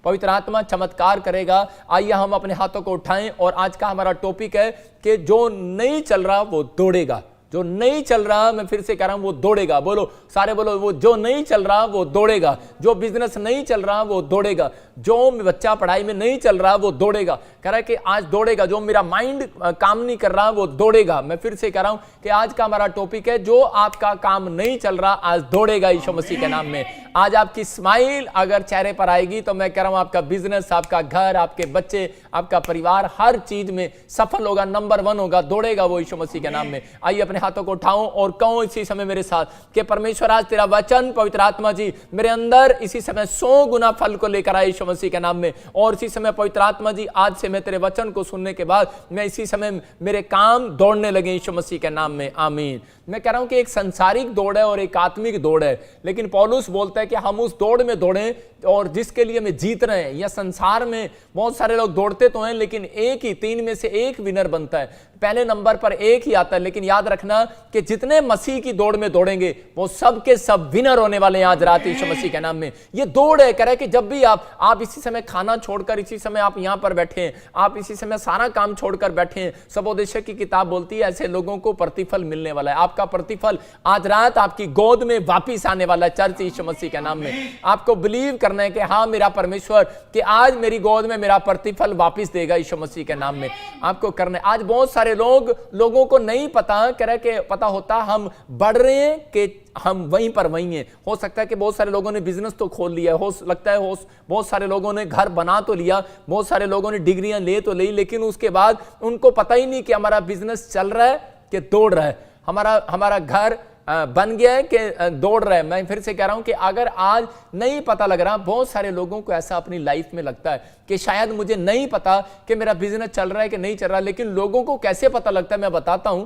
पवित्र आत्मा चमत्कार करेगा। आइए हम अपने हाथों को उठाएं और आज का हमारा टॉपिक है कि जो नहीं चल रहा वो दौड़ेगा। जो नहीं चल रहा, मैं फिर से कह रहा हूं, वो दौड़ेगा। बोलो सारे बोलो, वो जो नहीं चल रहा वो दौड़ेगा। जो बिजनेस नहीं चल रहा वो दौड़ेगा। जो बच्चा पढ़ाई में नहीं चल रहा वो दौड़ेगा। कह रहा है कि आज दौड़ेगा। जो मेरा माइंड काम नहीं कर रहा वो दौड़ेगा। मैं फिर से कह रहा हूं कि आज का हमारा टॉपिक है जो आपका काम नहीं चल रहा आज दौड़ेगा यीशु मसीह के नाम में। आज आपकी स्माइल अगर चेहरे पर आएगी तो मैं कह रहा हूं आपका बिजनेस, आपका घर, आपके बच्चे, आपका परिवार हर चीज में सफल होगा, नंबर 1 होगा, दौड़ेगा वो यीशु मसीह के नाम में। आइए अपने हाथों को उठाओ और कहो इसी समय मेरे साथ कि परमेश्वर आज तेरा वचन पवित्र आत्मा जी मेरे अंदर इसी समय 100 गुना फल को लेकर आए यीशु मसीह के नाम में। और इसी समय पवित्र आत्मा जी आज से मैं तेरे वचन को सुनने के बाद मैं इसी समय मेरे काम दौड़ने लगे यीशु मसीह के नाम में, आमीन। मैं कह रहा हूं कि एक संसारिक दौड़ है और एक आत्मिक दौड़ है, लेकिन पौलुस बोलता है कि हम उस दौड़ में दौड़ें और जिसके लिए हम जीत रहे हैं। या संसार में बहुत सारे लोग दौड़ते तो हैं, लेकिन एक ही 3 में से एक विनर बनता है। पहले नंबर पर एक ही आता है, लेकिन याद रखना कि जितने मसीह की दौड़ में दौड़ेंगे वो सब के सब विनर होने वाले हैं आज रात यीशु मसीह के नाम में। ये दौड़ है, कह रहा है कि जब भी आप इसी समय खाना छोड़कर इसी समय आप यहां पर बैठे हैं, आप इसी समय सारा काम छोड़कर बैठे हैं, सबोदेशक की किताब बोलती है ऐसे लोगों को प्रतिफल मिलने वाला है। आपका प्रतिफल आज रात आपकी गोद में वापिस आने वाला है चर्च यीशु मसीह के नाम में। आपको बिलीव करना है कि हाँ मेरा परमेश्वर कि आज मेरी गोद में मेरा प्रतिफल वापिस देगा यीशु मसीह के नाम में। आपको करना है। आज बहुत सारे लोगों को नहीं पता, कह रहे कि पता होता हम बढ़ रहे हैं कि हम वहीं पर वहीं हैं। हो सकता है कि बहुत सारे लोगों ने बिजनेस तो खोल लिया, हो सकता है बहुत सारे लोगों ने घर बना तो लिया, बहुत सारे लोगों ने डिग्रियां ले तो ली, लेकिन उसके बाद उनको पता ही नहीं कि हमारा बिजनेस चल रहा है कि दौड़ रहा है, हमारा घर बन गया है कि दौड़ रहा है। मैं फिर से कह रहा हूं कि अगर आज नहीं पता लग रहा, बहुत सारे लोगों को ऐसा अपनी लाइफ में लगता है कि शायद मुझे नहीं पता कि मेरा बिजनेस चल रहा है कि नहीं चल रहा, लेकिन लोगों को कैसे पता लगता है मैं बताता हूं।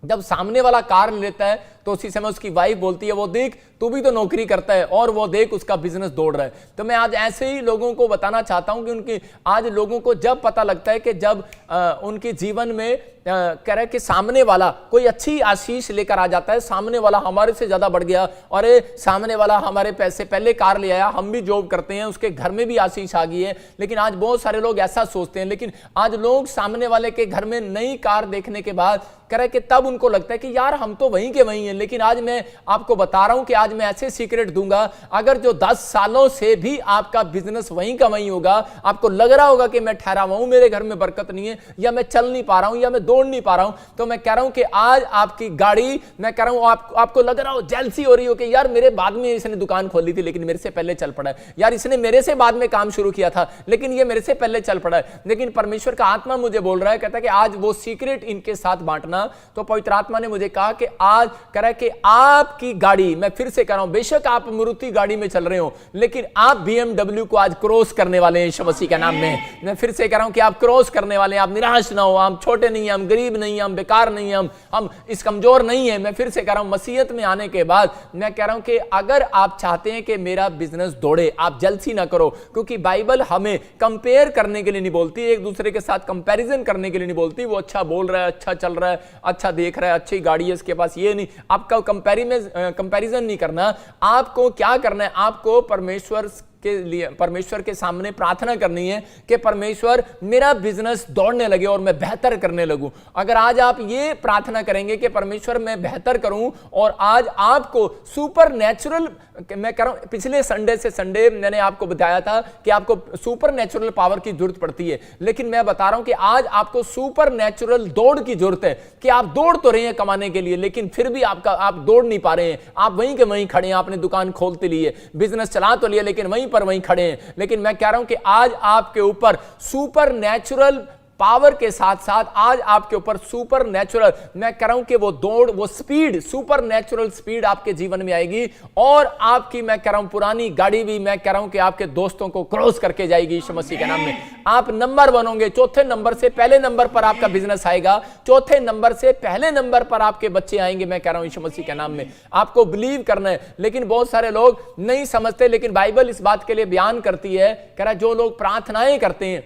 जब सामने वाला कार लेता है तो उसी समय उसकी वाइफ बोलती है वो देख तू भी तो नौकरी करता है और वो देख उसका बिजनेस दौड़ रहा है। तो मैं आज ऐसे ही लोगों को बताना चाहता हूं कि उनकी आज लोगों को जब पता लगता है कि जब उनके जीवन में कह रहा है कि सामने वाला कोई अच्छी आशीष लेकर आ जाता है, सामने वाला हमारे से ज्यादा बढ़ गया और सामने वाला हमारे पैसे पहले कार ले आया, हम भी जॉब करते हैं, उसके घर में भी आशीष आ गई है। लेकिन आज बहुत सारे लोग ऐसा सोचते हैं, लेकिन आज लोग सामने वाले के घर में नई कार देखने के बाद कह रहा है कि तब उनको लगता है कि यार हम तो वहीं के वहीं हैं। लेकिन आज मैं आपको बता रहा हूं कि आज मैं ऐसे सीक्रेट दूंगा, अगर जो 10 सालों से भी आपका बिजनेस वहीं का वहीं होगा, आपको लग रहा होगा कि मैं ठहरा हुआ हूं, मेरे घर में बरकत नहीं है, या मैं चल नहीं पा रहा हूं, या मैं दौड़ नहीं पा रहा हूं, तो मैं कह रहा हूं कि आज आपकी गाड़ी, मैं कह रहा हूं आपको लग रहा हो जेलसी हो रही हो कि यार मेरे बाद में इसने दुकान खोली थी लेकिन मेरे से पहले चल पड़ा है, यार इसने मेरे से बाद में काम शुरू किया था लेकिन ये मेरे से पहले चल पड़ा है। लेकिन परमेश्वर का आत्मा मुझे बोल रहा है, कहता है कि आज वो सीक्रेट इनके साथ बांटना। तो पवित्र आत्मा ने मुझे कहा कि आज कह रहा है कि आपकी गाड़ी, मैं फिर से कह रहा हूं, बेशक आप मारुति गाड़ी में चल रहे हो लेकिन आप BMW को आज क्रॉस करने वाले हैं यीशु मसीह के नाम में। मैं फिर से कह रहा हूं कि आप क्रॉस करने वाले हैं। आप निराश ना हो, हम छोटे नहीं हैं, हम गरीब नहीं हैं, हम बेकार नहीं हैं, हम इस कमजोर नहीं है। मैं फिर से कह रहा हूं मसीहत में आने के बाद मैं कह रहा हूं कि अगर आप चाहते हैं कि मेरा बिजनेस दौड़े, आप जल्दी ना करो, क्योंकि बाइबल हमें कंपेयर करने के लिए नहीं बोलती, एक दूसरे के साथ कंपैरिजन करने के लिए नहीं बोलती। वो अच्छा बोल रहा है, अच्छा चल रहा है, अच्छा देख रहा है, अच्छी गाड़ी है इसके पास, ये नहीं, आपका कंपैरिजन नहीं करना। आपको क्या करना है, आपको परमेश्वर के लिए, परमेश्वर के सामने प्रार्थना करनी है कि परमेश्वर मेरा बिजनेस दौड़ने लगे और मैं बेहतर करने लगूं। अगर आज आप ये प्रार्थना करेंगे कि परमेश्वर मैं बेहतर करूं, और आज आपको सुपर नेचुरल, मैं कह रहा हूं पिछले संडे से संडे मैंने आपको बताया था कि आपको सुपर नेचुरल पावर की जरूरत पड़ती है, लेकिन मैं बता रहा हूं कि आज आपको सुपर नेचुरल दौड़ की जरूरत है कि आप दौड़ तो रहे हैं कमाने के लिए, लेकिन फिर भी आप दौड़ नहीं पा रहे हैं, आप वहीं के वहीं खड़े हैं। आपने दुकान खोलते लिए, बिजनेस चला तो लिया, लेकिन वहीं पर वहीं खड़े हैं। लेकिन मैं कह रहा हूं कि आज आपके ऊपर सुपर नेचुरल पावर के साथ साथ आज आपके ऊपर सुपर नेचुरल, मैं कह रहा हूं कि वो दौड़, वो स्पीड, सुपर नेचुरल स्पीड आपके जीवन में आएगी, और आपकी मैं कह रहा हूं पुरानी गाड़ी भी मैं कह रहा हूं कि आपके दोस्तों को क्रॉस करके जाएगी यीशु मसीह के नाम में। आप नंबर 1 होंगे, चौथे नंबर से पहले नंबर पर आपका बिजनेस आएगा, चौथे नंबर से पहले नंबर पर आपके बच्चे आएंगे, मैं कह रहा हूं यीशु मसीह के नाम में। आपको बिलीव करना है, लेकिन बहुत सारे लोग नहीं समझते, लेकिन बाइबल इस बात के लिए बयान करती है, कह रहा है जो लोग प्रार्थनाएं करते हैं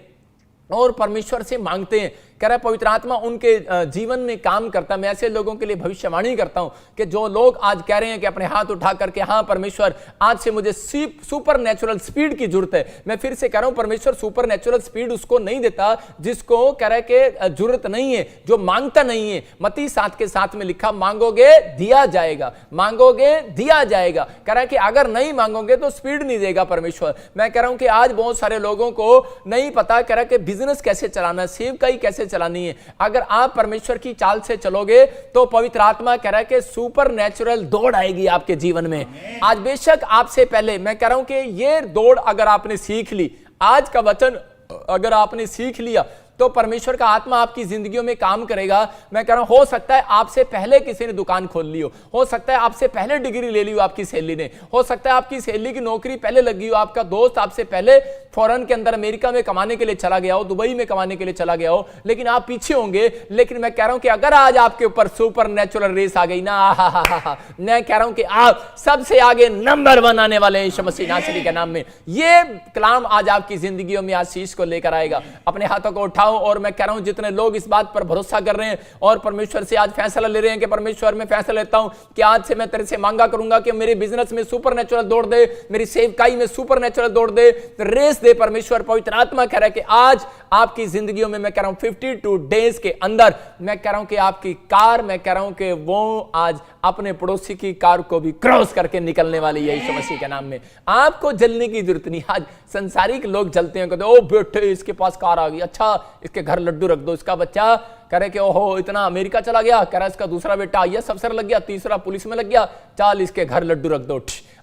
और परमेश्वर से मांगते हैं कह रहा है पवित्र आत्मा उनके जीवन में काम करता है। मैं ऐसे लोगों के लिए भविष्यवाणी करता हूं कि जो लोग आज कह रहे हैं कि अपने हाथ उठा करके हाँ परमेश्वर आज से मुझे सुपर नेचुरल स्पीड की जरूरत है। मैं फिर से कह रहा हूं परमेश्वर सुपर नेचुरल स्पीड उसको नहीं देता जिसको कह रहा है कि जरूरत नहीं है, जो मांगता नहीं है। मत्ती 7:7 में लिखा मांगोगे दिया जाएगा, मांगोगे दिया जाएगा। कह रहा है कि अगर नहीं मांगोगे तो स्पीड नहीं देगा परमेश्वर। मैं कह रहा हूं कि आज बहुत सारे लोगों को नहीं पता कह रहा है कि बिजनेस कैसे चलाना है, सेवकाई कैसे चलानी है। अगर आप परमेश्वर की चाल से चलोगे तो पवित्र आत्मा कह रहा है कि सुपर नेचुरल दौड़ आएगी आपके जीवन में। आज बेशक आपसे पहले मैं कह रहा हूं कि ये दौड़ अगर आपने सीख ली, आज का वचन अगर आपने सीख लिया तो परमेश्वर का आत्मा आपकी जिंदगियों में काम करेगा। मैं कह रहा हूं हो सकता है आपसे पहले किसी ने दुकान खोल ली हो सकता है आपसे पहले डिग्री ले ली हो आपकी सहेली ने, हो सकता है आपकी सहेली की नौकरी पहले लगी हो, आपका दोस्त आपसे पहले फॉरेन के अंदर अमेरिका में कमाने के लिए चला गया हो, दुबई में कमाने के लिए चला गया हो, लेकिन आप पीछे होंगे। लेकिन मैं कह रहा हूं कि अगर आज आपके ऊपर सुपर नेचुरल रेस आ गई ना, मैं कह रहा हूं कि आप सबसे आगे नंबर 1 आने वाले हैं यीशु मसीह नासरी के नाम में। ये कलाम आज आपकी जिंदगियों में आशीष को लेकर आएगा। अपने हाथों को उठाओ और मैं कह रहा हूं जितने लोग इस बात पर भरोसा कर रहे हैं और परमेश्वर से आज फैसला ले रहे हैं कि परमेश्वर मैं फैसला लेता हूं कि आज से मैं तेरे से मांगा करूंगा कि मेरे बिजनेस में सुपर नेचुरल दौड़ दे, मेरी सेवकाई में सुपर नेचुरल दौड़ दे, रेस दे परमेश्वर। पवित्र आत्मा कह रहा है कि आज आपकी जिंदगियों में मैं कह रहा हूं 52 डेज के अंदर मैं कह रहा हूं कि आपकी कार मैं कह रहा हूं कि वो आज अपने पड़ोसी की कार को भी क्रॉस करके निकलने वाली है यीशु मसीह के नाम में। आपको जलने की जरूरत नहीं। आज संसारिक लोग जलते हैं, कहते ओ बेटे इसके पास कार आ गई, अच्छा इसके घर लड्डू रख दो। इसका बच्चा कह रहे कि ओहो इतना अमेरिका चला गया, कह रहा इसका दूसरा बेटा आईएएस अफसर लग गया, तीसरा पुलिस में लग गया, चल इसके घर लड्डू रख दो।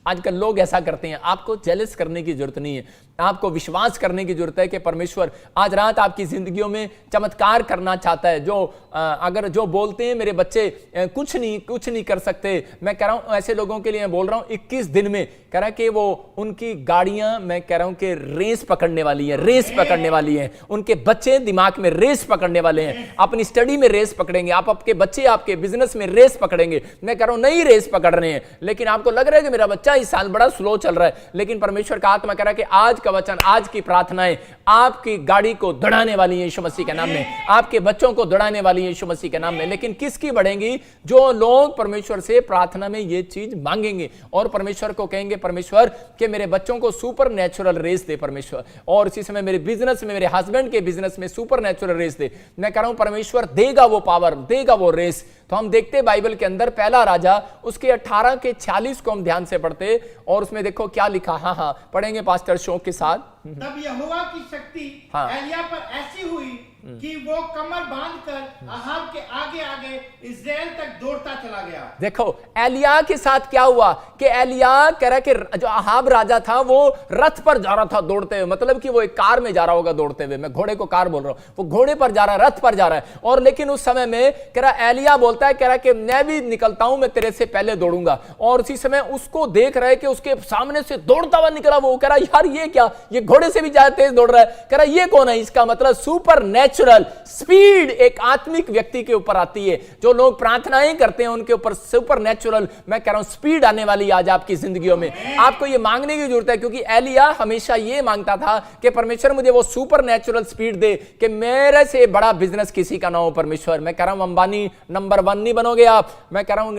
आजकल लोग ऐसा करते हैं। आपको जेलस करने की जरूरत नहीं है, आपको विश्वास करने की जरूरत है कि परमेश्वर आज रात आपकी जिंदगियों में चमत्कार करना चाहता है। जो अगर जो बोलते हैं मेरे बच्चे कुछ नहीं कर सकते, मैं कह रहा हूं ऐसे लोगों के लिए मैं बोल रहा हूं 21 दिन में कह रहा है कि वो उनकी गाड़ियां मैं कह रहा हूं कि रेस पकड़ने वाली है, रेस पकड़ने वाली है। उनके बच्चे दिमाग में रेस पकड़ने वाले हैं, अपनी स्टडी में रेस पकड़ेंगे, आप आपके बच्चे आपके बिजनेस में रेस पकड़ेंगे। मैं कह रहा हूं नई रेस पकड़ रहे हैं, लेकिन आपको लग रहा है कि मेरा बच्चा इस साल बड़ा स्लो चल रहा है, लेकिन परमेश्वर का आत्मा कह रहा है कि आज का वचन, आज की प्रार्थनाएं आपकी गाड़ी को दौड़ाने वाली है यीशु मसीह के नाम में, आपके बच्चों को दौड़ाने वाली है यीशु मसीह के नाम में। लेकिन किसकी बढ़ेंगी? जो लोग परमेश्वर से प्रार्थना में ये चीज मांगेंगे और परमेश्वर को कहेंगे परमेश्वर कि मेरे बच्चों को सुपर नेचुरल रेस दे परमेश्वर, और इसी समय मेरे बिजनेस में, मेरे हस्बैंड के बिजनेस में सुपर नेचुरल रेस दे। मैं कह रहा हूं परमेश्वर देगा वो पावर, देगा वो रेस। तो हम देखते बाइबल के अंदर पहला राजा उसके 18 के 46 को हम ध्यान से पढ़ते और उसमें देखो क्या लिखा। हाँ पढ़ेंगे पास्टर शौक के साथ। तब यहोवा की शक्ति एलिया पर ऐसी हुई कि वो कमर बांधकर अहाब के आगे आगे इस्राएल तक दौड़ता चला गया। देखो एलिया के साथ क्या हुआ कि एलिया कह रहा कि जो अहाब राजा था वो रथ पर जा रहा था दौड़ते हुए, मतलब कि वो एक कार में जा रहा होगा दौड़ते हुए, मैं घोड़े को कार बोल रहा हूं, वो घोड़े पर जा रहा है, रथ पर जा रहा है। और लेकिन उस समय में कह रहा एलिया बोलता है, कह रहा कि मैं भी निकलता हूं, मैं तेरे से पहले दौड़ूंगा। और उसी समय उसको देख रहा है कि उसके सामने से दौड़ता हुआ निकला वो, कह रहा यार ये क्या, ये घोड़े से भी ज्यादा तेज दौड़ रहा है। कह रहा ये कौन है? इसका मतलब सुपर नेचुरल स्पीड एक आत्मिक व्यक्ति के ऊपर आती है। जो लोग प्रार्थनाएं करते हैं उनके ऊपर सुपर नेचुरल मैं कह रहा हूं स्पीड आने वाली आज आपकी जिंदगियों में। आपको ये मांगने की जरूरत है, क्योंकि एलिया हमेशा ये मांगता था कि परमेश्वर मुझे वो सुपर नेचुरल स्पीड दे कि मेरे से बड़ा बिजनेस किसी का ना हो परमेश्वर। मैं कह रहा हूं अंबानी नंबर 1 नहीं बनोगे आप, मैं कह रहा हूं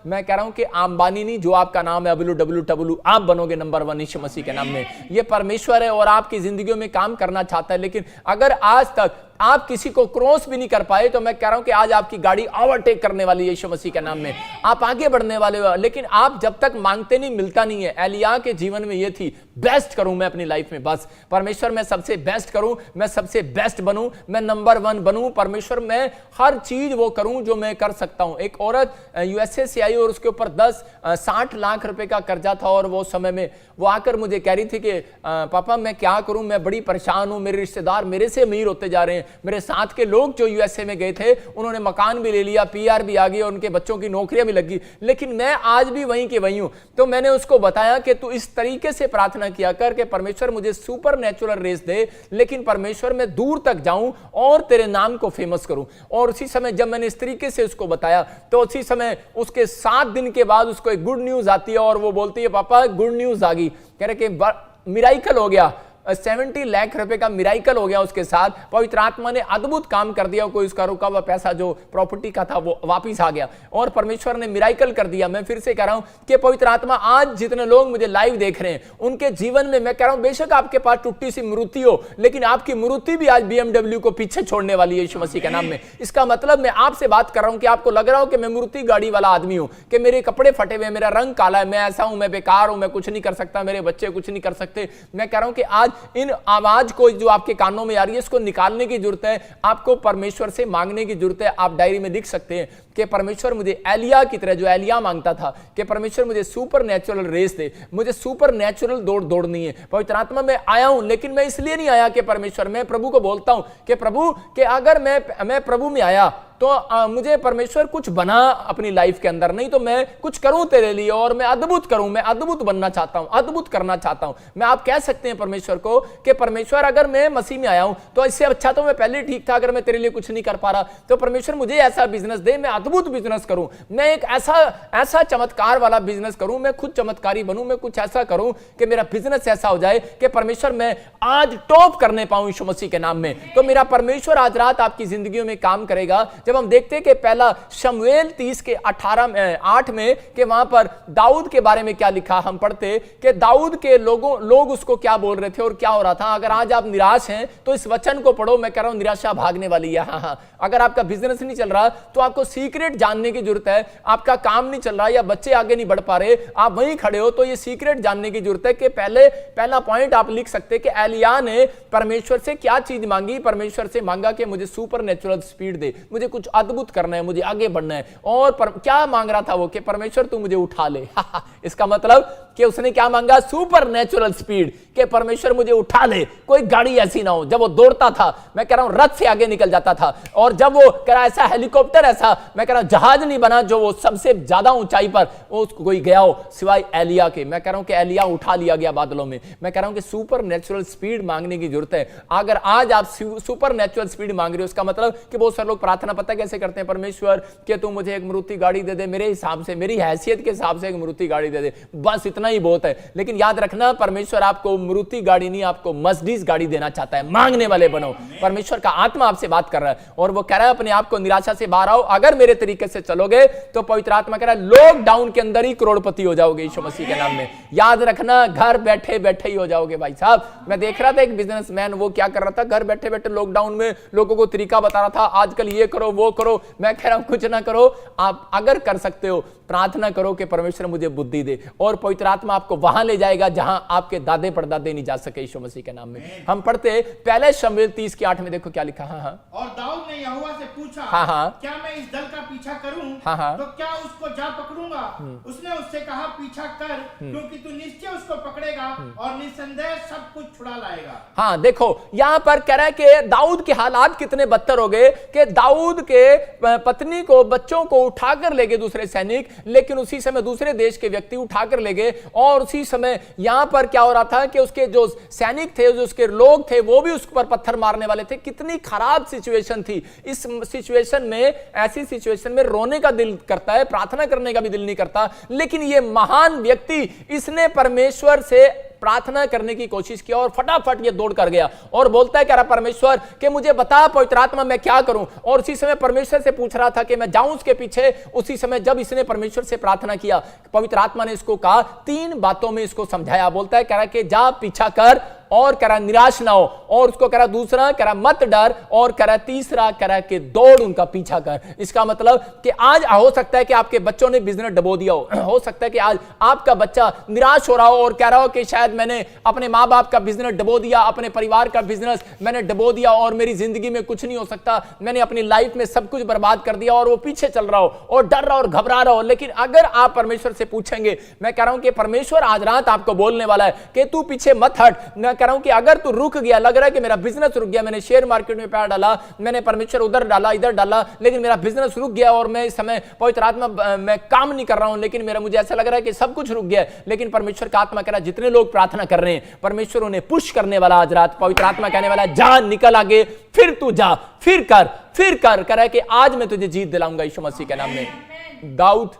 मैं कह रहा हूं कि अंबानी नहीं, जो आपका नाम है WWW, आप बनोगे नंबर 1 यीशु मसीह के नाम में। ये परमेश्वर है और आपकी जिंदगियों में काम करना चाहता है। लेकिन अगर आज तक आप किसी को क्रॉस भी नहीं कर पाए तो मैं कह रहा हूं कि आज आपकी गाड़ी ओवरटेक करने वाली है यीशु मसीह के नाम में, आप आगे बढ़ने वाले हो। लेकिन आप जब तक मांगते नहीं मिलता नहीं है। एलिया के जीवन में ये थी, बेस्ट करूं मैं अपनी लाइफ में, बस परमेश्वर मैं सबसे बेस्ट करूं, मैं सबसे बेस्ट बनूं, मैं नंबर 1 बनूं परमेश्वर, मैं हर चीज वो करूं जो मैं कर सकता हूं। एक औरत यूएसए से आई और उसके ऊपर 60 लाख रुपए का कर्जा था और वो समय में वो आकर मुझे कह रही थी कि पापा मैं क्या करूं, मैं बड़ी परेशान हूं, मेरे रिश्तेदार मेरे से अमीर होते जा रहे हैं, मेरे साथ के लोग जो यूएसए में गए थे उन्होंने मकान भी ले लिया, पीआर भी आ गई और उनके बच्चों की नौकरियां भी लगी, लेकिन मैं आज भी वहीं के वहीं हूं। तो मैंने उसको बताया कि तू इस तरीके से प्रार्थना किया कर कि परमेश्वर मुझे सुपर नेचुरल रेस दे, लेकिन परमेश्वर मैं दूर तक जाऊं और तेरे नाम को फेमस करूं। और उसी समय जब मैंने इस तरीके से उसको बताया तो उसी समय उसके 7 दिन के बाद उसको एक गुड न्यूज आती है और वो बोलती है पापा गुड न्यूज आ गई, कह रहे कि मिराइकल हो गया, 70 लाख रुपए का मिराइकल हो गया उसके साथ। पवित्र आत्मा ने अद्भुत काम कर दिया, कोई उसका रुका हुआ पैसा जो प्रॉपर्टी का था वो वापिस आ गया और परमेश्वर ने मिराइकल कर दिया। मैं फिर से कह रहा हूं कि पवित्र आत्मा आज जितने लोग मुझे लाइव देख रहे हैं उनके जीवन में, मैं कह रहा हूं बेशक आपके पास टूटी सी मूर्ति हो, लेकिन आपकी मूर्ति भी आज BMW को पीछे छोड़ने वाली है यीशु मसीह के नाम में। इसका मतलब मैं आपसे बात कर रहा हूं कि आपको लग रहा हो कि मैं मूर्ति गाड़ी वाला आदमी हूं, कि मेरे कपड़े फटे हुए, मेरा रंग काला है, मैं ऐसा हूं, मैं बेकार हूं, मैं कुछ नहीं कर सकता, मेरे बच्चे कुछ नहीं कर सकते। मैं कह रहा हूं कि आज इन आवाज को जो आपके कानों में आ रही है इसको निकालने की जरूरत है, आपको परमेश्वर से मांगने की जरूरत है। आप डायरी में लिख सकते हैं कि परमेश्वर मुझे एलिया की तरह, जो एलिया मांगता था कि परमेश्वर मुझे सुपर नेचुरल रेस दे, मुझे सुपर नेचुरल दौड़ दौड़नी है। पवित्र आत्मा में आया हूं, लेकिन मैं इसलिए नहीं आया कि परमेश्वर, मैं प्रभु को बोलता हूं कि प्रभु कि अगर मैं प्रभु में आया तो मुझे परमेश्वर कुछ बना अपनी लाइफ के अंदर, नहीं तो मैं कुछ करूं तेरे लिए और मैं अद्भुत करूं, मैं अद्भुत बनना चाहता हूं, अद्भुत करना चाहता हूं। मैं आप कह सकते हैं परमेश्वर को कि परमेश्वर अगर मैं मसीह में आया हूं तो इससे अच्छा तो मैं पहले ठीक था, अगर मैं तेरे लिए कुछ नहीं कर पा रहा तो परमेश्वर मुझे ऐसा बिजनेस दे, मैं अद्भुत बिजनेस करूं, मैं एक ऐसा चमत्कार वाला बिजनेस करूं, मैं खुद चमत्कारी बनूं, मैं कुछ ऐसा करूं कि मेरा बिजनेस ऐसा हो जाए कि परमेश्वर मैं आज टॉप करने पाऊं यीशु मसीह के नाम में। तो मेरा परमेश्वर आज रात आपकी जिंदगियों में काम करेगा। जब हम देखते हैं कि पहला शमूएल 30 के 8 में कि वहां पर दाऊद के बारे में क्या लिखा, हम पढ़ते कि दाऊद के लोग उसको क्या बोल रहे थे और क्या हो रहा था। अगर आज आप निराश हैं तो इस वचन को पढ़ो, मैं कह रहा हूं निराशा भागने वाली है। हाँ, अगर आपका बिजनेस नहीं चल रहा तो आपको सीक्रेट जानने की जरूरत है, आपका काम नहीं चल रहा या बच्चे आगे नहीं बढ़ पा रहे, आप वहीं खड़े हो तो ये सीक्रेट जानने की जरूरत है कि पहला पॉइंट आप लिख सकते कि एलिया ने परमेश्वर से क्या चीज मांगी। परमेश्वर से मांगा कि मुझे सुपर नेचुरल स्पीड दे, मुझे कुछ अद्भुत करना है, मुझे आगे बढ़ना है। और क्या मांग रहा था वो कि परमेश्वर तू मुझे उठा ले। इसका मतलब कि उसने क्या मांगा, सुपर नेचुरल स्पीड, कि परमेश्वर मुझे उठा ले। कोई गाड़ी ऐसी ना हो, जब वो दौड़ता था मैं कह रहा हूं रथ से आगे निकल जाता था, और जब वो कह रहा ऐसा हेलीकॉप्टर, ऐसा मैं कह रहा हूं जहाज नहीं बना जो वो सबसे ज्यादा ऊंचाई पर वो कोई गया हो सिवाय एलिया के। मैं कह रहा हूं कि एलिया उठा लिया गया बादलों में। मैं कह रहा हूं कि सुपर नेचुरल स्पीड मांगने की जरूरत है। अगर आज आप सुपर नेचुरल स्पीड मांग रहे हो, उसका मतलब कि बहुत सारे लोग प्रार्थना पता कैसे करते हैं, परमेश्वर कि तू मुझे एक मारुति गाड़ी दे दे, मेरे हिसाब से, मेरी हैसियत के हिसाब से एक मारुति गाड़ी दे दे, बस इतना ही बहुत है। लेकिन याद रखना परमेश्वर आपको मारुति गाड़ी नहीं, आपको मर्सिडीज गाड़ी देना चाहता है। मांगने वाले बनो। परमेश्वर का आत्मा आपसे बात कर रहा है और वो कह रहा है अपने आप को निराशा से बाहर आओ, अगर मेरे तरीके से चलोगे तो पवित्र आत्मा कह रहा है लॉकडाउन के अंदर ही करोड़पति हो जाओगे यीशु मसीह के नाम में। याद रखना घर बैठे बैठे ही हो जाओगे। भाई साहब, मैं देख रहा था एक बिजनेसमैन, वो क्या कर रहा था, घर बैठे बैठे लॉकडाउन में लोगों को तरीका बता रहा था, आजकल ये करो वो करो। मैं कह रहा हूं कुछ ना करो, आप अगर कर सकते हो प्रार्थना करो कि परमेश्वर मुझे बुद्धि दे, और पवित्र आत्मा आपको वहां ले जाएगा जहां आपके दादे परदादे नहीं जा सके यीशु मसीह के नाम में। हम पढ़ते पहले शमूएल 30 के 8 में, देखो क्या लिखा। हाँ, और दाऊद ने यहोवा से पूछा, क्या मैं इस दल का पीछा करूं? तो क्या उसको जा पकड़ूंगा? उसने उससे कहा पीछा कर, क्योंकि तू निश्चय उसको पकड़ेगा और निसंदेह सब कुछ छुड़ा लाएगा। हाँ, देखो यहां पर कह रहा है कि दाऊद के हालात कितने बदतर हो गए कि दाऊद के पत्नी को, बच्चों को उठाकर ले गए दूसरे सैनिक, लेकिन उसी समय दूसरे देश के व्यक्ति उठाकर ले गए। और उसी समय यहां पर क्या हो रहा था कि उसके जो सैनिक थे, जो उसके लोग थे, वो भी उस पर पत्थर मारने वाले थे। कितनी खराब सिचुएशन थी। इस सिचुएशन में, ऐसी सिचुएशन में रोने का दिल करता है, प्रार्थना करने का भी दिल नहीं करता। लेकिन ये महान व्यक्ति, इसने परमेश्वर से प्रार्थना करने की कोशिश किया और फटाफट ये दौड़ कर गया और बोलता है कह रहा परमेश्वर कि मुझे बता पवित्र आत्मा मैं क्या करूं। और उसी समय परमेश्वर से पूछ रहा था कि मैं जाऊं उसके पीछे। उसी समय जब इसने परमेश्वर से प्रार्थना किया, पवित्र आत्मा ने इसको कहा, 3 बातों में इसको समझाया। बोलता है कह रहा कि जा पीछा कर, और कह रहा निराश ना हो, और उसको कह रहा दूसरा कह रहा मत डर, और कह रहा तीसरा कह रहा कि दौड़ उनका पीछा कर। इसका मतलब कि आज हो सकता है कि आपके बच्चों ने बिजनेस डबो दिया हो सकता है कि आज आपका बच्चा निराश हो रहा हो और कह रहा हो कि शायद मैंने अपने माँ बाप का बिजनेस डबो दिया, अपने परिवार का बिजनेस मैंने डबो दिया और मेरी जिंदगी में कुछ नहीं हो सकता, मैंने अपनी लाइफ में सब कुछ बर्बाद कर दिया, और वो पीछे चल रहा हो और डर रहा और घबरा रहा हो। लेकिन अगर आप परमेश्वर से पूछेंगे, मैं कह रहा हूं कि परमेश्वर आज रात आपको बोलने वाला है कि तू पीछे मत हट। मैं कह रहा हूं कि अगर तू रुक गया, लग रहा है कि मेरा बिजनेस रुक गया, मैंने शेयर मार्केट में पैर डाला, मैंने परमेश्वर उधर डाला इधर डाला, लेकिन मेरा बिजनेस रुक गया और मैं इस समय पवित्र आत्मा मैं काम नहीं कर रहा हूं, लेकिन मेरा मुझे ऐसा लग रहा है कि सब कुछ रुक गया। लेकिन परमेश्वर का आत्मा कह रहा है जितने लोग प्रार्थना कर रहे हैं, परमेश्वर उन्हें पुश करने वाला आज रात। पवित्र आत्मा कहने वाला जा, निकल आगे, फिर तू जा, फिर कर कह रहा है कि आज मैं तुझे जीत दिलाऊंगा यीशु मसीह के नाम में। दाऊद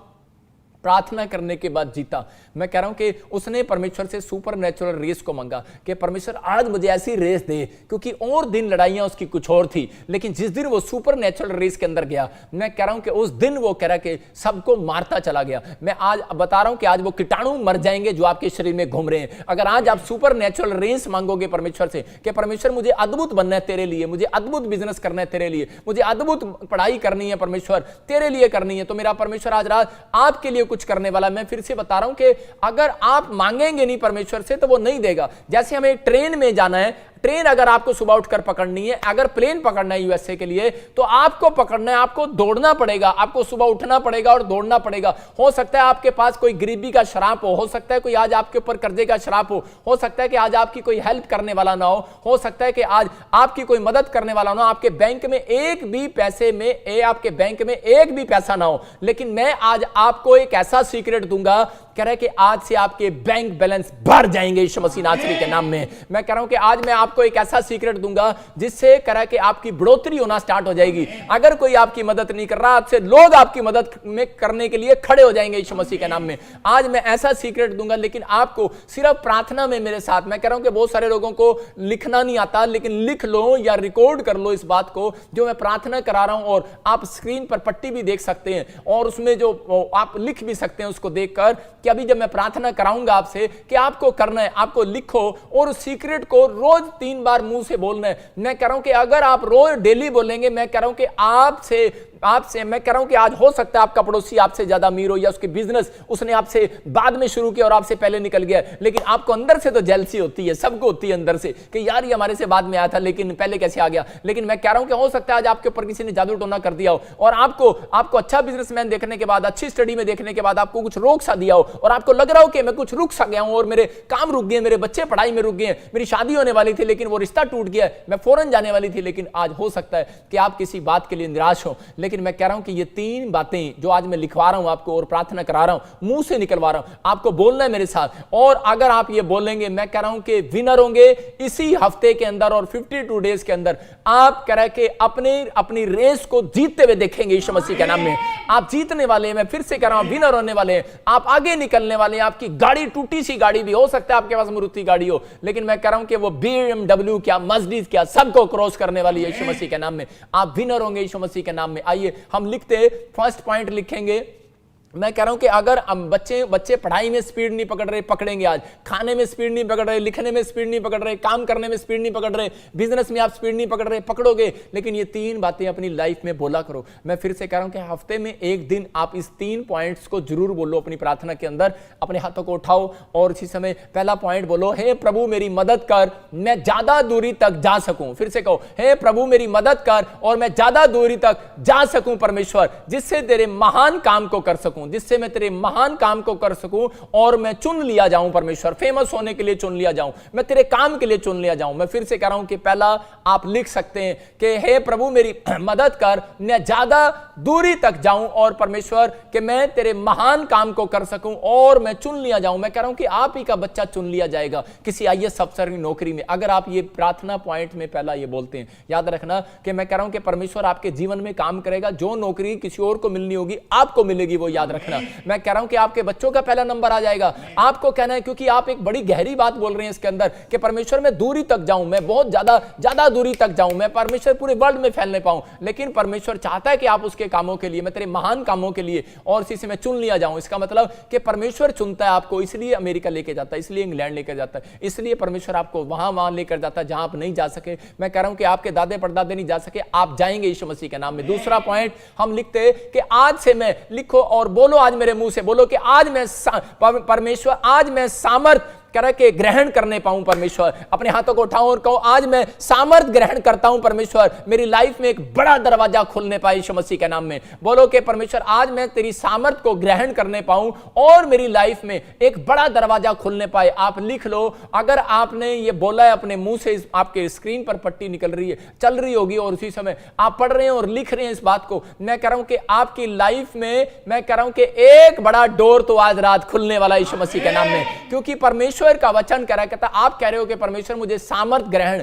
प्रार्थना करने के बाद जीता। मैं कह रहा हूं कि उसने परमेश्वर से सुपर नेचुरल रेस को मांगा कि परमेश्वर आज मुझे ऐसी रेस दे, क्योंकि और दिन लड़ाइयां उसकी कुछ और थी, लेकिन जिस दिन वो सुपर नेचुरल रेस के अंदर गया, मैं कह रहा हूं कि उस दिन वो कह रहा कि सबको मारता चला गया। मैं आज बता रहा हूं कि आज वो कीटाणु मर जाएंगे जो आपके शरीर में घूम रहे हैं। अगर आज आप सुपर नेचुरल रेस मांगोगे परमेश्वर से कि परमेश्वर मुझे अद्भुत बनना है तेरे लिए, मुझे अद्भुत बिजनेस करना है तेरे लिए, मुझे अद्भुत पढ़ाई करनी है परमेश्वर तेरे लिए करनी है, तो मेरा परमेश्वर आज रात आपके लिए कुछ करने वाला। मैं फिर से बता रहा हूं कि अगर आप मांगेंगे नहीं परमेश्वर से तो वो नहीं देगा। जैसे हमें ट्रेन में जाना है, ट्रेन अगर आपको सुबह उठकर पकड़नी है, अगर प्लेन पकड़ना है यूएसए के लिए, तो आपको पकड़ना है, आपको दौड़ना पड़ेगा, आपको सुबह उठना पड़ेगा और दौड़ना पड़ेगा। हो सकता है आपके पास कोई गरीबी का श्राप हो सकता है कोई आज आपके ऊपर कर्जे का श्राप हो सकता है कि आज आपकी कोई हेल्प करने वाला ना हो सकता है कि आज आपकी कोई मदद करने वाला ना हो, आपके बैंक में एक भी पैसा ना हो। लेकिन मैं आज आपको एक ऐसा सीक्रेट दूंगा, कह रहा है कि आज से आपके बैंक बैलेंस भर जाएंगे यीशु मसीह नासरी के नाम में। मैं कह रहा हूं कि आज मैं आपको एक ऐसा सीक्रेट दूंगा जिससे कह रहा है कि आपकी बढ़ोतरी होना स्टार्ट हो जाएगी। अगर कोई आपकी मदद नहीं कर रहा, आपसे लोग आपकी मदद में करने के लिए खड़े हो जाएंगे यीशु मसीह के नाम में। आज मैं ऐसा सीक्रेट दूंगा, लेकिन आपको सिर्फ प्रार्थना में मेरे साथ। मैं कह रहा हूं कि बहुत सारे लोगों को लिखना नहीं आता, लेकिन लिख लो या रिकॉर्ड कर लो इस बात को जो मैं प्रार्थना करा रहा हूं, और आप स्क्रीन पर पट्टी भी देख सकते हैं और उसमें जो आप लिख भी सकते हैं उसको देखकर कि अभी जब मैं प्रार्थना कराऊंगा आपसे कि आपको करना है, आपको लिखो और उस सीक्रेट को रोज 3 बार मुंह से बोलना है। मैं कह रहा हूं कि अगर आप रोज डेली बोलेंगे, मैं कह रहा हूं कि आपसे मैं कह रहा हूं कि आज हो सकता है आपका पड़ोसी आपसे ज्यादा अमीर हो, या उसके बिजनेस उसने आपसे बाद में शुरू किया और आपसे पहले निकल गया, लेकिन आपको अंदर से तो जेलसी होती है, सबको होती है अंदर से कि यार ये हमारे से बाद में आया था लेकिन पहले कैसे आ गया। लेकिन मैं कह रहा हूं कि हो सकता है आज आपके ऊपर किसी ने जादू टोना कर दिया हो और आपको अच्छा बिजनेसमैन देखने के बाद, अच्छी स्टडी में देखने के बाद आपको कुछ रोक सा दिया हो और आपको लग रहा हो कि मैं कुछ रुक सा गया हूं और मेरे काम रुक गए, मेरे बच्चे पढ़ाई में रुक गए, मेरी शादी होने वाली थी लेकिन वो रिश्ता टूट गया, मैं फौरन जाने वाली थी। लेकिन आज हो सकता है कि आप किसी बात के लिए निराश हो, लेकिन मैं कह रहा हूं कि ये 3 बातें जो आज मैं लिखवा रहा हूं आपको और प्रार्थना करा रहा हूं, मुंह से निकलवा रहा हूं, आपको बोलना है मेरे साथ। और अगर आप ये बोलेंगे, मैं कह रहा हूं कि विनर होंगे इसी हफ्ते के अंदर और 52 डेज के अंदर। आप कह रहे कि अपनी रेस को जीतते हुए देखेंगे यीशु मसीह के नाम में। आप जीतने वाले हैं, मैं फिर से कह रहा हूं, विनर होने वाले हैं, आप आगे निकलने वाले हैं। आपकी गाड़ी टूटी सी गाड़ी भी हो सकता है, आपके पास मारुति गाड़ी हो, लेकिन मैं कह रहा हूं कि वो BMW क्या, मर्सिडीज क्या, सबको क्रॉस करने वाली है यीशु मसीह के नाम में। आप विनर होंगे यीशु मसीह के नाम में। आइए हम लिखते, फर्स्ट पॉइंट लिखेंगे। मैं कह रहा हूं कि अगर बच्चे पढ़ाई में स्पीड नहीं पकड़ रहे, पकड़ेंगे आज। खाने में स्पीड नहीं पकड़ रहे, लिखने में स्पीड नहीं पकड़ रहे, काम करने में स्पीड नहीं पकड़ रहे, बिजनेस में आप स्पीड नहीं पकड़ रहे, पकड़ोगे। लेकिन ये 3 बातें अपनी लाइफ में बोला करो। मैं फिर से कह रहा हूं कि हफ्ते में एक दिन आप इस 3 पॉइंट्स को जरूर बोलो अपनी प्रार्थना के अंदर। अपने हाथों को उठाओ और इसी समय पहला पॉइंट बोलो, हे प्रभु मेरी मदद कर, मैं ज्यादा दूरी तक जा सकूं। फिर से कहो, हे प्रभु मेरी मदद कर और मैं ज्यादा दूरी तक जा सकूं परमेश्वर, जिससे तेरे महान काम को कर सकूं, जिससे मैं तेरे महान काम को कर सकूं और मैं चुन लिया जाऊं परमेश्वर, फेमस होने के लिए चुन लिया जाऊं, मैं तेरे काम के लिए चुन लिया जाऊं। मैं फिर से कह रहा हूं कि पहला आप लिख सकते हैं कि हे प्रभु मेरी मदद कर, मैं ज्यादा दूरी तक जाऊं और परमेश्वर कि मैं तेरे महान काम को कर सकूं और मैं चुन लिया जाऊं। मैं कह रहा हूं कि आप ही का बच्चा चुन लिया जाएगा किसी IAS अफसर की नौकरी में, अगर आप ये प्रार्थना पॉइंट में पहला ये बोलते हैं। याद रखना कि मैं कह रहा हूं कि परमेश्वर आपके जीवन में काम करेगा, जो नौकरी किसी और को मिलनी होगी आपको मिलेगी, वो याद रखना। मैं कह रहा हूं कि आपके बच्चों का पहला नंबर आ जाएगा। आपको कहना है, क्योंकि आप एक बड़ी गहरी बात बोल रहे हैं इसके अंदर कि परमेश्वर मैं दूरी तक जाऊं, मैं बहुत ज्यादा दूरी तक जाऊं, मैं परमेश्वर पूरे वर्ल्ड में फैलने पाऊं। लेकिन परमेश्वर चाहता है कि आप उसके कामों के लिए, मैं तेरे महान कामों के लिए और इसी से मैं चुन लिया जाऊं। इसका मतलब कि परमेश्वर चुनता है आपको, इसलिए अमेरिका लेके जाता है, इसलिए इंग्लैंड लेकर जाता है, इसलिए परमेश्वर आपको वहां लेकर जाता है जहां आप नहीं जा सके। मैं कह रहा हूं कि आपके दादे परदादे नहीं जा सके, आप जाएंगे यीशु मसीह के नाम में। दूसरा पॉइंट हम लिखते कि आज से मैं, लिखो और बोलो आज मेरे मुंह से बोलो कि आज मैं परमेश्वर, आज मैं सामर्थ के ग्रहण करने पाऊं परमेश्वर। अपने हाथों को उठाओ और कहो, आज मैं सामर्थ ग्रहण करता हूं परमेश्वर, मेरी लाइफ में एक बड़ा दरवाजा खुलने पाए यीशु मसीह के नाम में। बोलो कि परमेश्वर आज मैं तेरी सामर्थ को ग्रहण करने पाऊं और मेरी लाइफ में एक बड़ा दरवाजा खुलने पाए। आप लिख लो, अगर आपने ये बोला है अपने मुंह से, आपके स्क्रीन पर पट्टी निकल रही है, चल रही होगी और उसी समय आप पढ़ रहे हैं और लिख रहे हैं इस बात को। मैं कह रहा हूं कि आपकी लाइफ में, मैं कह रहा हूं कि एक बड़ा डोर तो आज रात खुलने वाला यीशु मसीह के नाम में, क्योंकि परमेश्वर परमेश्वर का वचन कह रहा है, कहता आप कह रहे हो कि परमेश्वर मुझे सामर्थ ग्रहण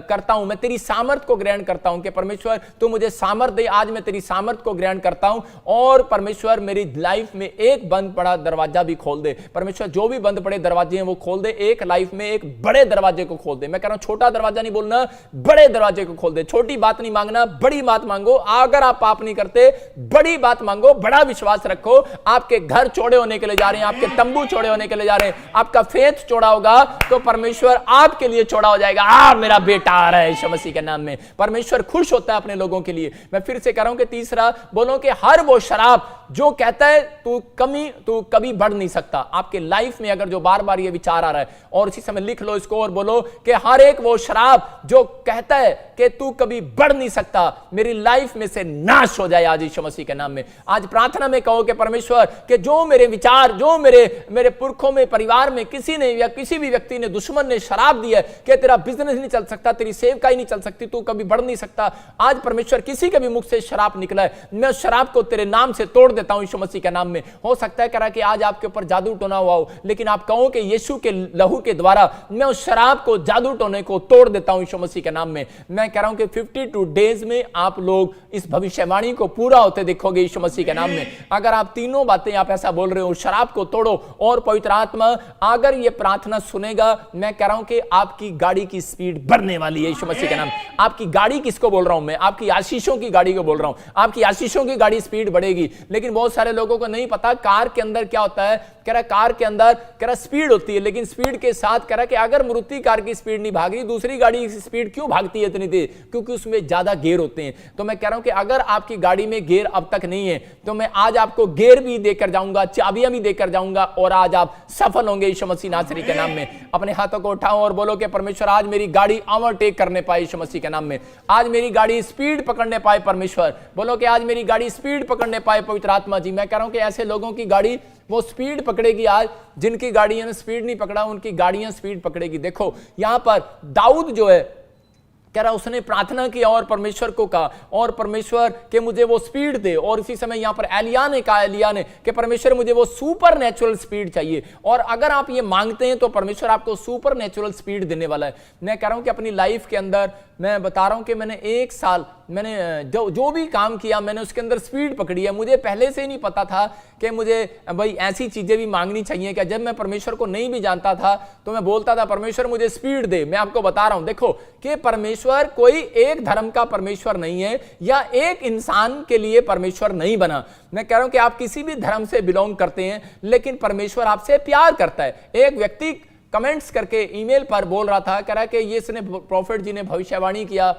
करता हूं, मैं तेरी सामर्थ को ग्रहण करता हूं कि परमेश्वर तू मुझे सामर्थ दे, आज मैं तेरी सामर्थ को ग्रहण करता हूं और परमेश्वर मेरी लाइफ में एक बंद पड़ा दरवाजा भी खोल दे। परमेश्वर जो भी बंद पड़े दरवाजे हैं वो खोल दे, एक लाइफ में एक बड़े दरवाजे को खोल दे। मैं कह रहा हूं छोटा दरवाजा नहीं बोलना, बड़े दरवाजे को खोल दे। छोटी बात नहीं मांगना, बड़ी बात मांगो। अगर आप पाप नहीं करते, बड़ी बात मांगो, बड़ा विश्वास रखो। आपके घर चौड़े होने के लिए जा रहे हैं, आपके तंबू चौड़े होने के लिए जा रहे हैं, आपका फेथ चौड़ा होगा तो परमेश्वर आपके लिए चौड़ा हो जाएगा। मेरा बेटा आ रहा है यीशु मसीह के नाम में। परमेश्वर खुश होता है अपने लोगों के लिए। मैं फिर से कह रहा हूं कि तीसरा बोलो कि हर वो शराब जो कहता है तू कभी बढ़ नहीं सकता, आपके लाइफ में अगर जो बार बार ये विचार आ रहा है, और इसी समय लिख लो इसको और बोलो कि हर एक वो शराब जो कहता है कि तू कभी बढ़ नहीं सकता, मेरी लाइफ में से नाश हो जाए आज यीशु मसीह के नाम में। आज प्रार्थना में कहो कि परमेश्वर कि जो मेरे विचार, जो मेरे पुरखों में, परिवार में किसी ने या किसी भी व्यक्ति ने, दुश्मन ने शराब दी है कि तेरा बिजनेस नहीं चल सकता, तेरी सेवकाई नहीं चल सकती, तू कभी बढ़ नहीं सकता, आज परमेश्वर किसी के भी मुख से शराब निकला है, मैं उस शराब को तेरे नाम से तोड़ देता हूं यीशु मसीह के नाम में। हो सकता है करा कि आज आपके ऊपर जादू टोना हुआ हो, लेकिन आप कहो कि यीशु के लहू के द्वारा मैं उस शराब को, जादू टोने को तोड़ देता हूं यीशु मसीह के नाम में। मैं कह रहा हूं कि 52 डेज में आप लोग इस भविष्यवाणी को पूरा होते देखोगे यीशु मसीह के नाम में। अगर आप तीनों बातें आप ऐसा बोल रहे हो, शराब को तोड़ो और पवित्र आत्मा अगर ये प्रार्थना सुनेगा, मैं कह रहा हूं कि आपकी गाड़ी की स्पीड बढ़ने वाली है यीशु मसीह के नाम। आपकी गाड़ी किसको बोल रहा हूं मैं? आपकी आशीषों की गाड़ी को बोल रहा हूं। आपकी आशीषों की गाड़ी स्पीड बढ़ेगी। लेकिन बहुत सारे लोगों को नहीं पता कार के अंदर क्या होता है। कह रहा कार के अंदर कह रहा स्पीड होती है, लेकिन स्पीड के साथ कह रहा कि अगर मारुति कार की स्पीड नहीं भाग रही, दूसरी गाड़ी की स्पीड क्यों भागती है इतनी तेज? क्योंकि उसमें ज्यादा गियर होते हैं। तो मैं कह रहा हूं कि अगर आपकी गाड़ी में गियर अब तक नहीं है तो मैं आज आपको गियर भी देकर जाऊंगा, चाबियां भी देकर जाऊंगा और आज आप सफल होंगे यीशु मसीह नासरी के नाम में। अपने हाथों को उठाओ और बोलो कि परमेश्वर आज मेरी गाड़ी ओवरटेक करने पाए यीशु मसीह के नाम में। आज मेरी गाड़ी स्पीड पकड़ने पाए परमेश्वर। बोलो कि आज मेरी गाड़ी स्पीड पकड़ने पाए पवित्र आत्मा जी। मैं कह रहा हूं कि ऐसे लोगों की गाड़ी वो स्पीड पकड़ेगी। आज जिनकी गाड़ियां ने स्पीड नहीं पकड़ा उनकी गाड़ियां स्पीड पकड़ेगी। देखो यहां पर दाऊद जो है कह रहा उसने प्रार्थना की और परमेश्वर को कहा और परमेश्वर के मुझे वो स्पीड दे। और इसी समय यहां पर एलिया ने कहा, एलिया ने कि परमेश्वर मुझे वो सुपर नेचुरल स्पीड चाहिए। और अगर आप ये मांगते हैं तो परमेश्वर आपको सुपर नेचुरल स्पीड देने वाला है। मैं कह रहा हूं कि अपनी लाइफ के अंदर मैं बता रहा हूं कि मैंने 1 साल मैंने जो भी काम किया मैंने उसके अंदर स्पीड पकड़ी है। मुझे पहले से ही नहीं पता था कि मुझे भाई ऐसी चीजें भी मांगनी चाहिए क्या। जब मैं परमेश्वर को नहीं भी जानता था तो मैं बोलता था परमेश्वर मुझे स्पीड दे। मैं आपको बता रहा हूं देखो कि परमेश्वर कोई एक धर्म का परमेश्वर नहीं है या एक इंसान के लिए परमेश्वर नहीं बना। मैं कह रहा हूं कि आप किसी भी धर्म से बिलोंग करते हैं लेकिन परमेश्वर आपसे प्यार करता है। एक व्यक्ति कमेंट्स करके ईमेल पर बोल रहा था, कह रहा कि ये इसने प्रॉफिट जी ने भविष्यवाणी किया,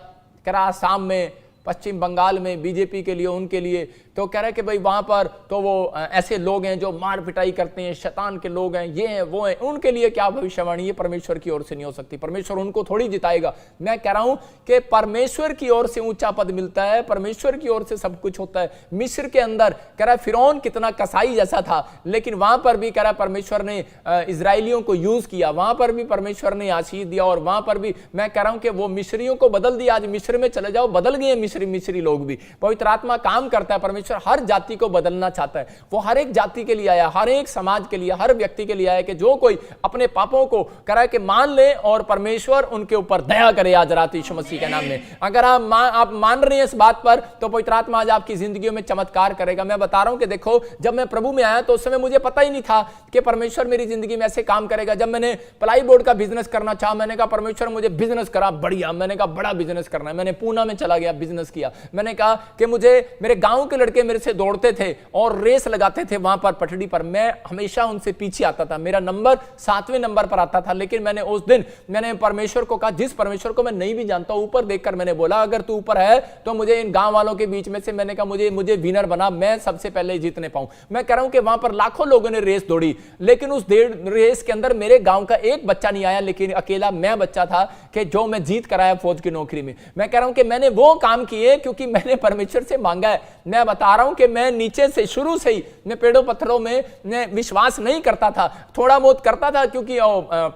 कह रहा आसाम में, पश्चिम बंगाल में बीजेपी के लिए, उनके लिए। तो कह रहा है कि भाई वहां पर तो वो ऐसे लोग हैं जो मार पिटाई करते हैं, शैतान के लोग हैं, ये हैं वो हैं, उनके लिए क्या भविष्यवाणी? ये परमेश्वर की ओर से नहीं हो सकती। परमेश्वर उनको थोड़ी जिताएगा। मैं कह रहा हूं कि परमेश्वर की ओर से ऊंचा पद मिलता है, परमेश्वर की ओर से सब कुछ होता है। मिस्र के अंदर कह रहा फिरौन कितना कसाई जैसा था, लेकिन वहां पर भी कह रहा परमेश्वर ने इजरायलियों को यूज किया, वहां पर भी परमेश्वर ने आशीष दिया और वहां पर भी मैं कह रहा हूं कि वो मिस्रियों को बदल दिया। आज मिस्र में चले जाओ, बदल गए मिस्री लोग भी। पवित्र आत्मा काम करता है। परमेश्वर हर जाति को बदलना चाहता है। वो हर एक जाति के लिए आया, हर एक समाज के लिए, हर व्यक्ति के लिए आया कि जो कोई अपने पापों को करा के मान ले और परमेश्वर उनके ऊपर दया करे आज रात यीशु मसीह के नाम में। अगर आप मान रहे हैं इस बात पर तो पवित्र आत्मा आज आपकी जिंदगी में चमत्कार करेगा। मैं बता रहा हूं कि देखो जब मैं प्रभु में आया तो उस समय मुझे पता ही नहीं था कि परमेश्वर मेरी जिंदगी में ऐसे काम करेगा। जब मैंने प्लाई बोर्ड का बिजनेस करना चाहा, मैंने कहा परमेश्वर मुझे बिजनेस करा बढ़िया, मैंने कहा बड़ा बिजनेस करना है। मैंने पूना में चला गया, बिजनेस किया। मैंने कहा कि मुझे मेरे गांव के लड़के मेरे से दौड़ते थे और रेस लगाते थे वहां पर पटड़ी पर, मैं हमेशा उनसे पीछे आता था। मेरा नंबर 7वें नंबर पर आता था। लेकिन मैंने उस दिन मैंने परमेश्वर को कहा, जिस परमेश्वर को मैं नहीं भी जानता, ऊपर देखकर मैंने बोला अगर तू ऊपर है तो मुझे इन गांव वालों के बीच में से मैंने कहा मुझे विनर बना, मैं सबसे पहले जीतने पाऊं। मैं कह रहा हूं कि वहां पर लाखों लोगों ने रेस दौड़ी लेकिन उस रेस के अंदर मेरे गांव का एक बच्चा नहीं आया, लेकिन अकेला मैं बच्चा था कि जो मैं जीत कराया फौज की नौकरी में। मैं कह रहा हूं कि मैंने वो काम किया किए क्योंकि मैंने परमेश्वर से मांगा है। मैं बता रहा हूं कि मैं नीचे से शुरू से ही मैं पेड़ों पत्थरों में मैं विश्वास नहीं करता था, थोड़ा बहुत करता था क्योंकि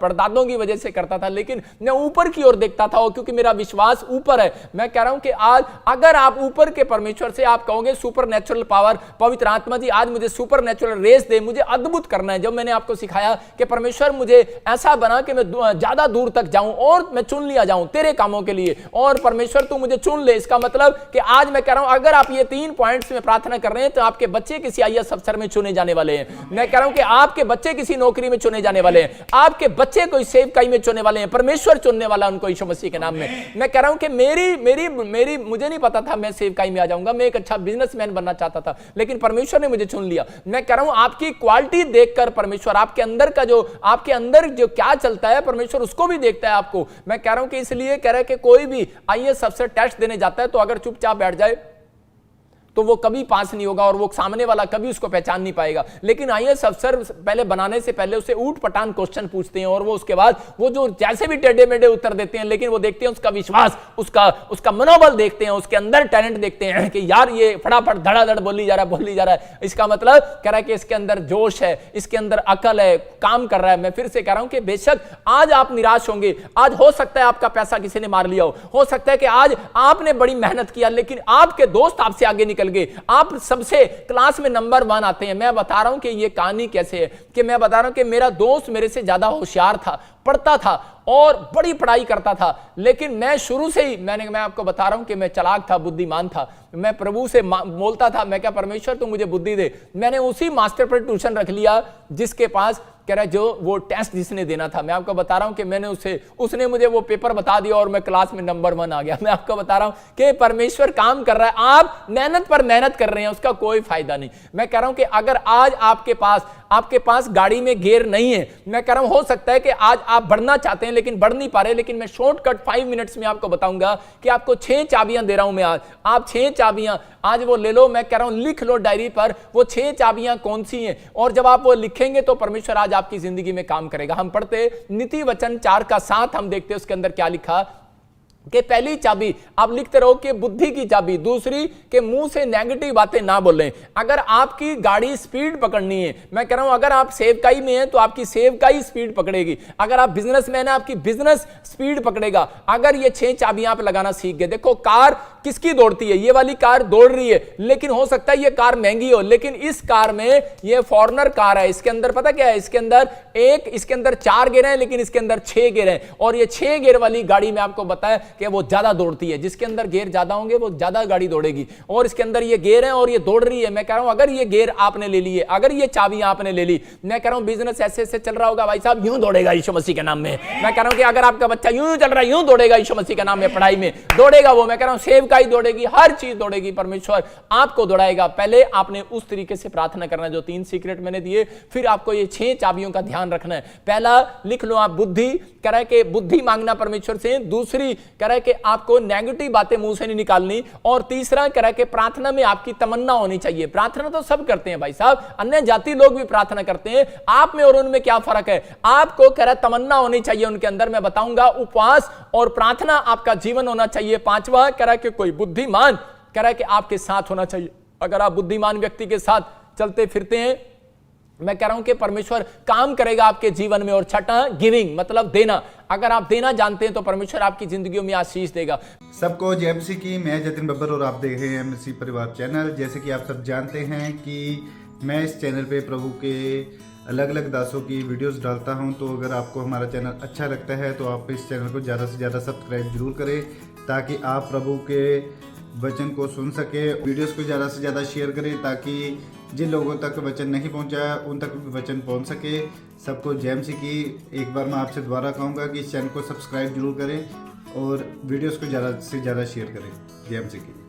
परदादों की वजह से करता था, लेकिन मैं ऊपर की ओर देखता था क्योंकि मेरा विश्वास ऊपर है। मैं कह रहा हूं कि आज अगर आप ऊपर के परमेश्वर से आप कहोगे सुपर नेचुरल पावर, पवित्र आत्मा जी आज मुझे सुपर नेचुरल रेस दे, मुझे अद्भुत करना है। जब मैंने आपको सिखाया कि परमेश्वर मुझे ऐसा बना कि मैं ज्यादा दूर तक जाऊं और मैं चुन लिया जाऊं तेरे कामों के लिए, और परमेश्वर तू मुझे चुन ले। इसका मतलब कि आज मैं कह रहा हूं अगर आप ये 3 पॉइंट्स में प्रार्थना कर रहे हैं तो आपके बच्चे किसी आईएएस अफसर में चुने जाने वाले हैं। मैं कह रहा हूं कि आपके बच्चे किसी नौकरी में चुने जाने वाले हैं, आपके बच्चे कोई सेवकाई में चुनने वाले हैं, परमेश्वर चुनने वाला उनको यीशु मसीह के नाम में। मैं कह रहा हूं कि मेरी मुझे नहीं पता था मैं सेवकाई में आ जाऊंगा, मैं एक अच्छा बिजनेसमैन बनना चाहता था, लेकिन परमेश्वर ने मुझे चुन लिया। मैं कह रहा हूं आपकी क्वालिटी देखकर परमेश्वर आपके अंदर जो क्या चलता है परमेश्वर उसको भी देखता है आपको। मैं कह रहा हूं कि इसलिए कह रहा है कि कोई भी आईएएस अफसर टेस्ट देने जाता है तो अगर चुपचाप बैठ जाए तो वो कभी पास नहीं होगा और वो सामने वाला कभी उसको पहचान नहीं पाएगा। लेकिन आईएएस अफसर पहले बनाने से पहले उसे ऊट पटांग क्वेश्चन पूछते हैं और वो उसके बाद वो जो जैसे भी टेढ़े मेढ़े उत्तर देते हैं, लेकिन वो देखते हैं उसका विश्वास, उसका मनोबल देखते हैं, उसके अंदर टैलेंट देखते हैं कि यार ये फटाफट धड़ाधड़ बोली जा रहा है। इसका मतलब कह रहा है कि इसके अंदर जोश है, इसके अंदर अकल है, काम कर रहा है। मैं फिर से कह रहा हूं कि बेशक आज आप निराश होंगे, आज हो सकता है आपका पैसा किसी ने मार लिया हो सकता है कि आज आपने बड़ी मेहनत किया लेकिन आपके दोस्त आपसे आगे निकल गए, आप सबसे क्लास में नंबर 1 आते हैं। मैं बता रहा हूं कि ये कहानी कैसे है कि मैं बता रहा हूं कि मेरा दोस्त मेरे से ज्यादा होशियार था, पढ़ता था और बड़ी पढ़ाई करता था, लेकिन मैं शुरू से ही मैं आपको बता रहा हूं कि मैं चालाक था, बुद्धिमान था। मैं प्रभु से बोलता था, मैं क्या परमेश्वर तू मुझे बुद्धि दे। मैंने उसी मास्टर पर ट्यूशन रख लिया जिसके पास कह रहा है जो वो टेस्ट जिसने देना था। मैं आपको बता रहा हूं कि मैंने उसने मुझे वो पेपर बता दिया और मैं क्लास में नंबर 1 आ गया। मैं आपको बता रहा हूं कि परमेश्वर काम कर रहा है, आप मेहनत पर मेहनत कर रहे हैं, उसका कोई फायदा नहीं। मैं कह रहा हूं कि अगर आज आपके पास गाड़ी में गियर नहीं है, मैं कह रहा हूं हो सकता है कि आज आप बढ़ना चाहते हैं लेकिन बढ़ नहीं पा रहे, लेकिन मैं शॉर्टकट 5 मिनट्स में आपको बताऊंगा कि आपको 6 चाबियां दे रहा हूं मैं आज। आप 6 चाबियां आज वो ले लो, मैं कह रहा हूं लिख लो डायरी पर वो 6 चाबियां कौन सी हैं, और जब आप वो लिखेंगे तो परमेश्वर आज आपकी जिंदगी में काम करेगा। हम पढ़ते नीति वचन 4:7 हम देखते हैं उसके अंदर क्या लिखा कि पहली चाबी आप लिखते रहो कि बुद्धि की चाबी, दूसरी के मुंह से नेगेटिव बातें ना बोलें। अगर आपकी गाड़ी स्पीड पकड़नी है, मैं कह रहा हूं अगर आप सेवकाई में हैं तो आपकी सेवकाई स्पीड पकड़ेगी, अगर आप बिजनेसमैन हैं आपकी बिजनेस स्पीड पकड़ेगा। अगर ये 6 चाबियां आप लगाना सीख गए। देखो कार किसकी दौड़ती है, ये वाली कार दौड़ रही है, लेकिन हो सकता है ये कार महंगी हो, लेकिन इस कार में ये फॉरनर कार है, इसके अंदर पता क्या है, इसके अंदर 4 गियर हैं लेकिन इसके अंदर 6 गियर हैं, और ये 6 गियर वाली गाड़ी में आपको बताया कि वो ज्यादा दौड़ती है। जिसके अंदर गियर ज्यादा होंगे वो ज्यादा गाड़ी दौड़ेगी, और इसके अंदर ये गियर है और ये दौड़ रही है। मैं कह रहा हूं अगर ये गियर आपने ले लिए, अगर ये चाबियां आपने ले ली, मैं कह रहा हूं बिजनेस ऐसे चल रहा होगा भाई साहब, यूं दौड़ेगा यीशु मसीह के नाम में। मैं कह रहा हूं कि अगर आपका बच्चा यूं चल रहा है यूं दौड़ेगा यीशु मसीह के नाम में, पढ़ाई में दौड़ेगा वो। मैं कह रहा हूं सेवकाई दौड़ेगी, हर चीज दौड़ेगी, परमेश्वर आपको दौड़ाएगा। पहले आपने उस तरीके से प्रार्थना करना है जो 3 सीक्रेट मैंने दिए, फिर आपको ये 6 चाबियों का ध्यान रखना है। पहला लिख लो आप, बुद्धि, कह रहा है कि बुद्धि मांगना परमेश्वर से। दूसरी कह रहा है कि आपको नेगेटिव बातें मुंह से नहीं निकालनी, और तीसरा कह रहा है कि प्रार्थना में आपकी तमन्ना होनी चाहिए। प्रार्थना तो सब करते हैं भाई साहब, अन्य जाति लोग भी प्रार्थना करते हैं, आप में और उनमें क्या फर्क है? आपको कह रहा है तमन्ना होनी चाहिए उनके अंदर। मैं बताऊंगा उपवास और प्रार्थना आपका जीवन होना चाहिए। 5वां कह रहा है कि कोई बुद्धिमान कह रहा है कि आपके साथ होना चाहिए। अगर आप बुद्धिमान व्यक्ति के साथ चलते फिरते हैं, मैं कह रहा हूं कि परमेश्वर काम करेगा आपके जीवन में। और 6वां गिविंग मतलब देना, अगर आप देना जानते हैं तो परमेश्वर आपकी जिंदगियों में आशीष देगा। सबको जय मसीह की। मैं जतिन बब्बर और आप देख रहे हैं मसीह परिवार चैनल। जैसे कि आप सब जानते हैं कि मैं इस चैनल पे प्रभु के अलग अलग दासों की वीडियोस डालता हूं, तो अगर आपको हमारा चैनल अच्छा लगता है तो आप इस चैनल को ज़्यादा से ज़्यादा सब्सक्राइब जरूर करें, ताकि आप प्रभु के वचन को सुन सके। वीडियोस को ज़्यादा से ज़्यादा शेयर करें ताकि जिन लोगों तक वचन नहीं पहुंचा उन तक भी वचन पहुंच सके। सबको जय मसीह की। एक बार मैं आपसे दोबारा कहूँगा कि इस चैनल को सब्सक्राइब जरूर करें और वीडियोस को ज़्यादा से ज़्यादा शेयर करें। जय मसीह की।